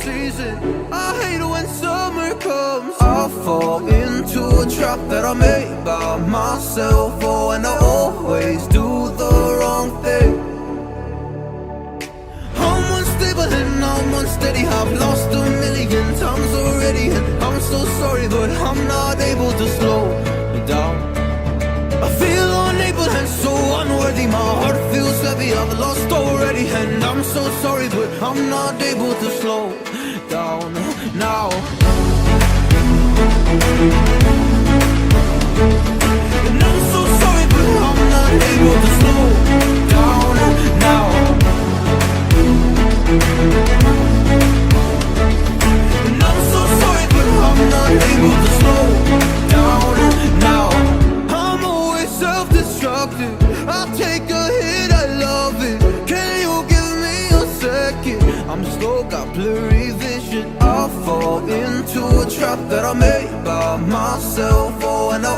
season. I hate when summer comes. I fall into a trap that I made by myself. Oh, and I always do the wrong thing. I'm unstable and I'm unsteady. I've lost a million times already, and I'm so sorry, but I'm not able to slow down. I feel unable and so unworthy. My heart feels heavy, I've lost already, and I'm so sorry, but I'm not able to slow down now. And I'm so sorry, but I'm not able to slow down now. And I'm so sorry, but I'm not able to slow down now. I'm always self-destructive. I take a hit, I love it. Can you give me a second? I'm slow, got blurry vision. I fall into a trap that I made by myself. Oh, and I